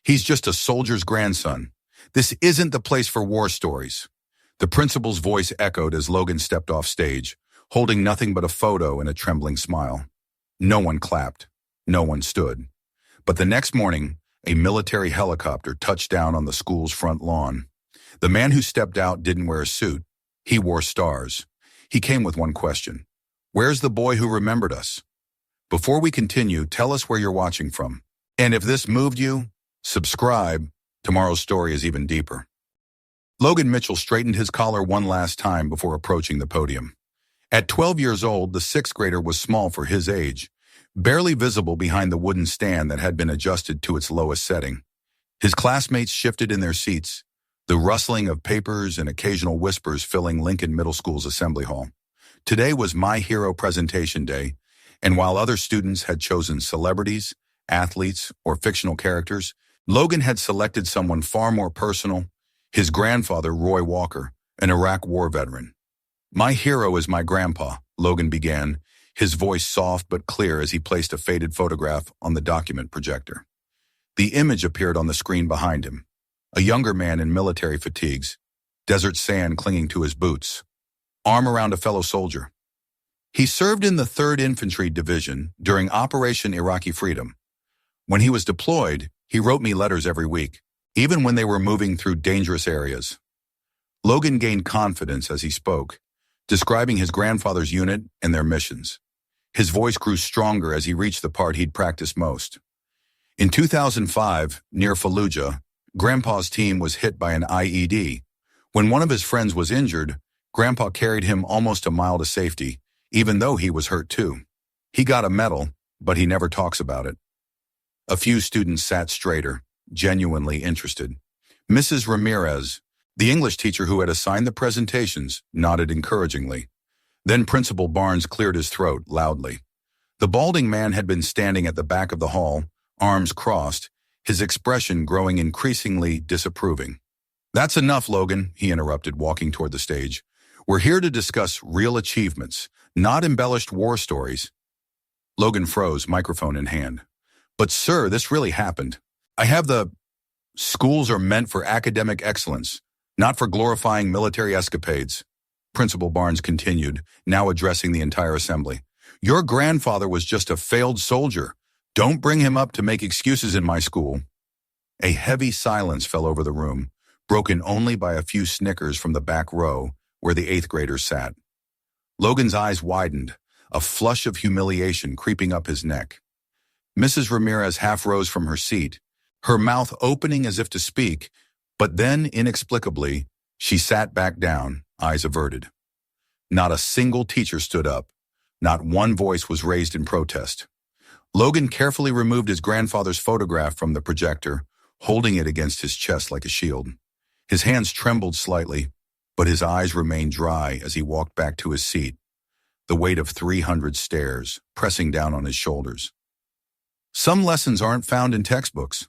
He's just a soldier's grandson. This isn't the place for war stories. The principal's voice echoed as Logan stepped off stage, holding nothing but a photo and a trembling smile. No one clapped. No one stood. But the next morning, a military helicopter touched down on the school's front lawn. The man who stepped out didn't wear a suit. He wore stars. He came with one question. Where's the boy who remembered us? Before we continue, tell us where you're watching from. And if this moved you, subscribe. Tomorrow's story is even deeper. Logan Mitchell straightened his collar one last time before approaching the podium. At 12 years old, the sixth grader was small for his age, barely visible behind the wooden stand that had been adjusted to its lowest setting. His classmates shifted in their seats, the rustling of papers and occasional whispers filling Lincoln Middle School's assembly hall. Today was My Hero presentation day, and while other students had chosen celebrities, athletes, or fictional characters, Logan had selected someone far more personal, his grandfather, Roy Walker, an Iraq war veteran. My hero is my grandpa, Logan began, his voice soft but clear as he placed a faded photograph on the document projector. The image appeared on the screen behind him, a younger man in military fatigues, desert sand clinging to his boots, arm around a fellow soldier. He served in the 3rd Infantry Division during Operation Iraqi Freedom. When he was deployed, he wrote me letters every week, even when they were moving through dangerous areas. Logan gained confidence as he spoke, describing his grandfather's unit and their missions. His voice grew stronger as he reached the part he'd practiced most. In 2005, near Fallujah, Grandpa's team was hit by an IED. When one of his friends was injured, Grandpa carried him almost a mile to safety, even though he was hurt too. He got a medal, but he never talks about it. A few students sat straighter, genuinely interested. Mrs. Ramirez, the English teacher who had assigned the presentations, nodded encouragingly. Then Principal Barnes cleared his throat loudly. The balding man had been standing at the back of the hall, arms crossed, his expression growing increasingly disapproving. That's enough, Logan, he interrupted, walking toward the stage. We're here to discuss real achievements, not embellished war stories. Logan froze, microphone in hand. But sir, this really happened. I have the... Schools are meant for academic excellence, not for glorifying military escapades. Principal Barnes continued, now addressing the entire assembly. Your grandfather was just a failed soldier. Don't bring him up to make excuses in my school. A heavy silence fell over the room, broken only by a few snickers from the back row where the 8th graders sat. Logan's eyes widened, a flush of humiliation creeping up his neck. Mrs. Ramirez half rose from her seat, her mouth opening as if to speak, but then, inexplicably, she sat back down, eyes averted. Not a single teacher stood up. Not one voice was raised in protest. Logan carefully removed his grandfather's photograph from the projector, holding it against his chest like a shield. His hands trembled slightly, but his eyes remained dry as he walked back to his seat, the weight of 300 stares pressing down on his shoulders. Some lessons aren't found in textbooks.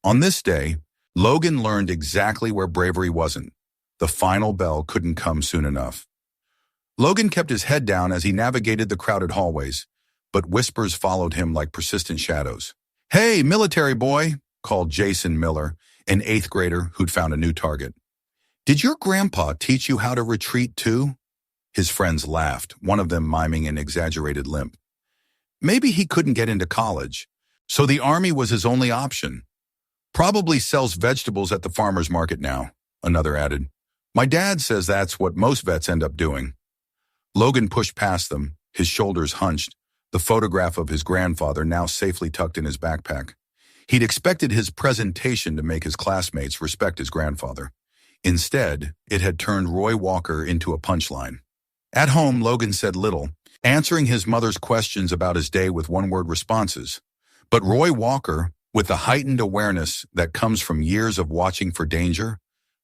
On this day, Logan learned exactly where bravery wasn't. The final bell couldn't come soon enough. Logan kept his head down as he navigated the crowded hallways, but whispers followed him like persistent shadows. Hey, military boy, called Jason Miller, an 8th grader who'd found a new target. Did your grandpa teach you how to retreat too? His friends laughed, one of them miming an exaggerated limp. Maybe he couldn't get into college, so the army was his only option. Probably sells vegetables at the farmer's market now, another added. My dad says that's what most vets end up doing. Logan pushed past them, his shoulders hunched, the photograph of his grandfather now safely tucked in his backpack. He'd expected his presentation to make his classmates respect his grandfather. Instead, it had turned Roy Walker into a punchline. At home, Logan said little, answering his mother's questions about his day with one-word responses. But Roy Walker, with the heightened awareness that comes from years of watching for danger,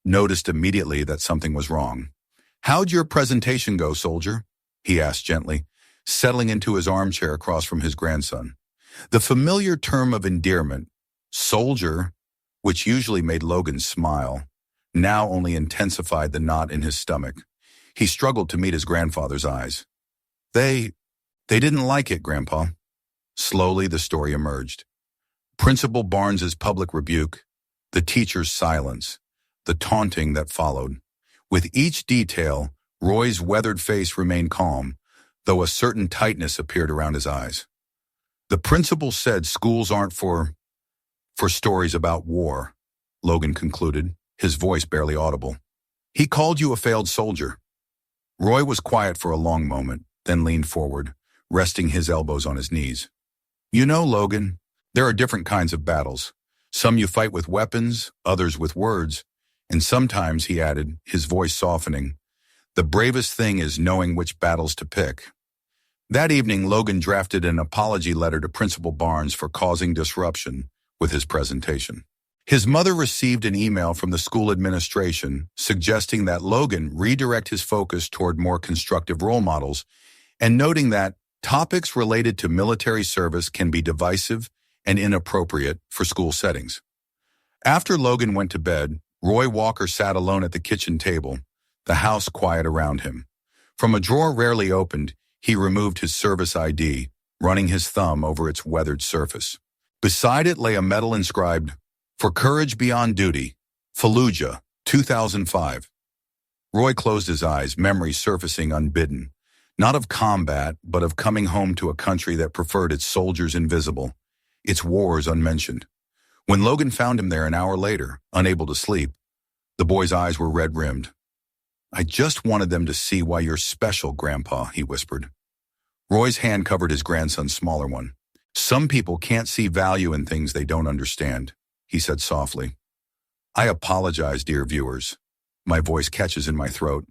noticed immediately that something was wrong. How'd your presentation go, soldier? He asked gently, settling into his armchair across from his grandson. The familiar term of endearment, soldier, which usually made Logan smile, now only intensified the knot in his stomach. He struggled to meet his grandfather's eyes. They didn't like it, Grandpa. Slowly, the story emerged. Principal Barnes's public rebuke, the teacher's silence, the taunting that followed. With each detail, Roy's weathered face remained calm, though a certain tightness appeared around his eyes. The principal said schools aren't for stories about war, Logan concluded, his voice barely audible. He called you a failed soldier. Roy was quiet for a long moment, then leaned forward, resting his elbows on his knees. You know, Logan, there are different kinds of battles. Some you fight with weapons, others with words, and sometimes, he added, his voice softening, the bravest thing is knowing which battles to pick. That evening, Logan drafted an apology letter to Principal Barnes for causing disruption with his presentation. His mother received an email from the school administration suggesting that Logan redirect his focus toward more constructive role models and noting that topics related to military service can be divisive and inappropriate for school settings. After Logan went to bed, Roy Walker sat alone at the kitchen table, the house quiet around him. From a drawer rarely opened, he removed his service ID, running his thumb over its weathered surface. Beside it lay a medal inscribed, "For Courage Beyond Duty, Fallujah, 2005. Roy closed his eyes, memories surfacing unbidden, not of combat, but of coming home to a country that preferred its soldiers invisible, its wars unmentioned. When Logan found him there an hour later, unable to sleep, the boy's eyes were red-rimmed. I just wanted them to see why you're special, Grandpa, he whispered. Roy's hand covered his grandson's smaller one. Some people can't see value in things they don't understand, he said softly. I apologize, dear viewers. My voice catches in my throat.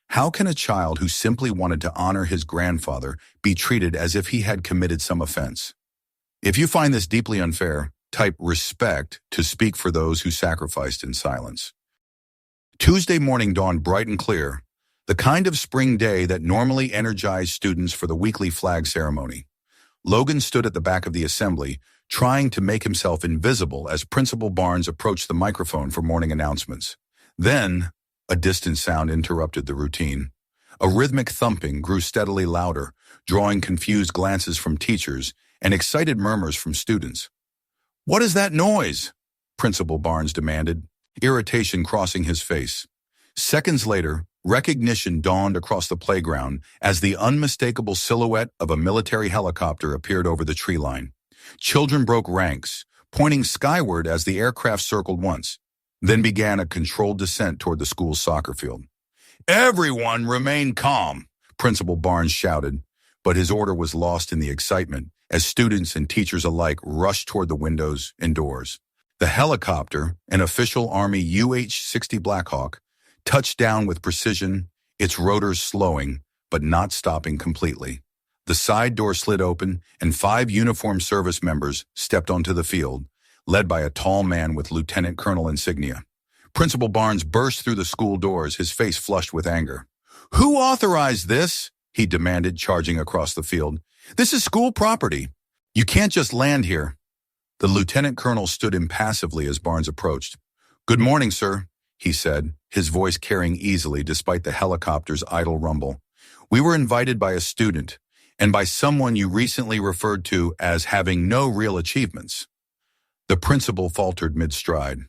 How can a child who simply wanted to honor his grandfather be treated as if he had committed some offense? If you find this deeply unfair, type respect to speak for those who sacrificed in silence. Tuesday morning dawned bright and clear, the kind of spring day that normally energized students for the weekly flag ceremony. Logan stood at the back of the assembly, trying to make himself invisible as Principal Barnes approached the microphone for morning announcements. Then, a distant sound interrupted the routine. A rhythmic thumping grew steadily louder, drawing confused glances from teachers and excited murmurs from students. What is that noise? Principal Barnes demanded, irritation crossing his face. Seconds later, recognition dawned across the playground as the unmistakable silhouette of a military helicopter appeared over the tree line. Children broke ranks, pointing skyward as the aircraft circled once, then began a controlled descent toward the school's soccer field. Everyone remain calm, Principal Barnes shouted, but his order was lost in the excitement as students and teachers alike rushed toward the windows and doors. The helicopter, an official Army UH-60 Blackhawk, touched down with precision, its rotors slowing, but not stopping completely. The side door slid open, and 5 uniformed service members stepped onto the field, led by a tall man with lieutenant colonel insignia. Principal Barnes burst through the school doors, his face flushed with anger. Who authorized this? He demanded, charging across the field. This is school property. You can't just land here. The lieutenant colonel stood impassively as Barnes approached. Good morning, sir, he said, his voice carrying easily despite the helicopter's idle rumble. We were invited by a student, and by someone you recently referred to as having no real achievements. The principal faltered mid-stride.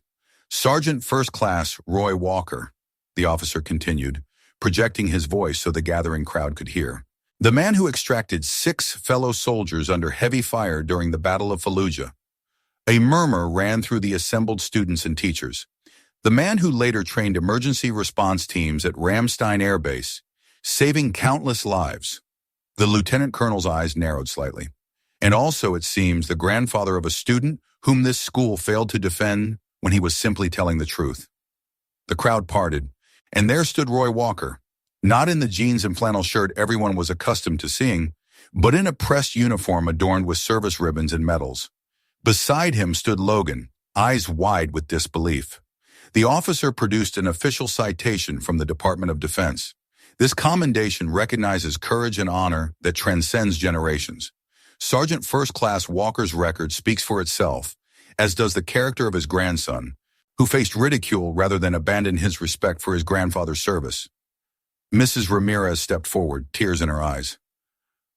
Sergeant First Class Roy Walker, the officer continued, projecting his voice so the gathering crowd could hear. The man who extracted 6 fellow soldiers under heavy fire during the Battle of Fallujah. A murmur ran through the assembled students and teachers. The man who later trained emergency response teams at Ramstein Air Base, saving countless lives. The lieutenant colonel's eyes narrowed slightly. And also, it seems, the grandfather of a student whom this school failed to defend when he was simply telling the truth. The crowd parted, and there stood Roy Walker, not in the jeans and flannel shirt everyone was accustomed to seeing, but in a pressed uniform adorned with service ribbons and medals. Beside him stood Logan, eyes wide with disbelief. The officer produced an official citation from the Department of Defense. This commendation recognizes courage and honor that transcends generations. Sergeant First Class Walker's record speaks for itself, as does the character of his grandson, who faced ridicule rather than abandon his respect for his grandfather's service. Mrs. Ramirez stepped forward, tears in her eyes.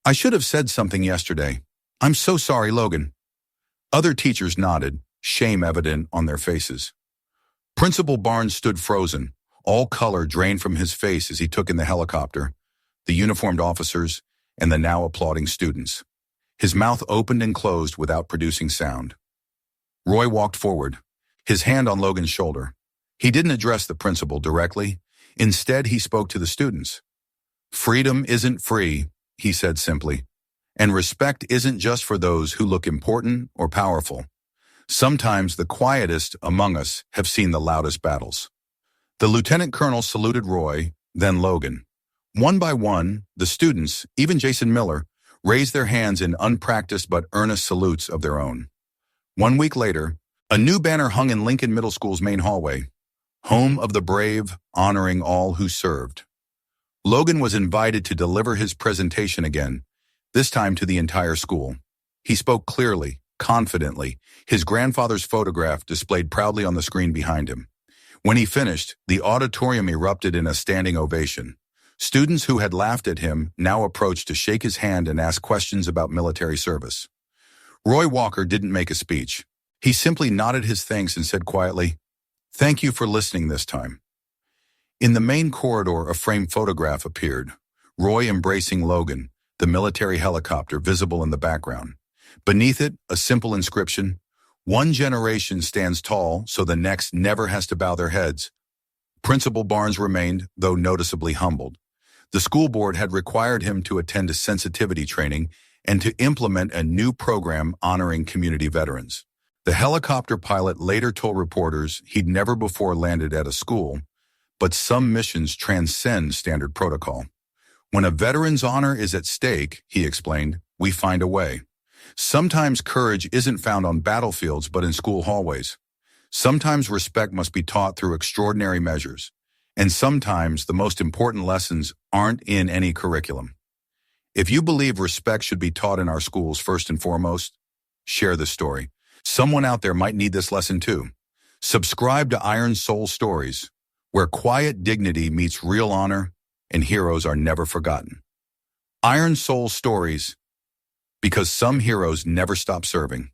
I should have said something yesterday. I'm so sorry, Logan. Other teachers nodded, shame evident on their faces. Principal Barnes stood frozen, all color drained from his face as he took in the helicopter, the uniformed officers, and the now applauding students. His mouth opened and closed without producing sound. Roy walked forward, his hand on Logan's shoulder. He didn't address the principal directly. Instead, he spoke to the students. "Freedom isn't free," he said simply. "And respect isn't just for those who look important or powerful. Sometimes the quietest among us have seen the loudest battles." The lieutenant colonel saluted Roy, then Logan. One by one, the students, even Jason Miller, raised their hands in unpracticed but earnest salutes of their own. 1 week later, a new banner hung in Lincoln Middle School's main hallway, "Home of the Brave, honoring all who served." Logan was invited to deliver his presentation again, this time to the entire school. He spoke clearly, confidently, his grandfather's photograph displayed proudly on the screen behind him. When he finished, the auditorium erupted in a standing ovation. Students who had laughed at him now approached to shake his hand and ask questions about military service. Roy Walker didn't make a speech. He simply nodded his thanks and said quietly, "Thank you for listening this time." In the main corridor, a framed photograph appeared, Roy embracing Logan, the military helicopter visible in the background. Beneath it, a simple inscription, "One generation stands tall so the next never has to bow their heads." Principal Barnes remained, though noticeably humbled. The school board had required him to attend a sensitivity training and to implement a new program honoring community veterans. The helicopter pilot later told reporters he'd never before landed at a school, but some missions transcend standard protocol. "When a veteran's honor is at stake," he explained, "we find a way. Sometimes courage isn't found on battlefields but in school hallways. Sometimes respect must be taught through extraordinary measures. And sometimes the most important lessons aren't in any curriculum." If you believe respect should be taught in our schools first and foremost, share this story. Someone out there might need this lesson too. Subscribe to Iron Soul Stories, where quiet dignity meets real honor and heroes are never forgotten. Iron Soul Stories, because some heroes never stop serving.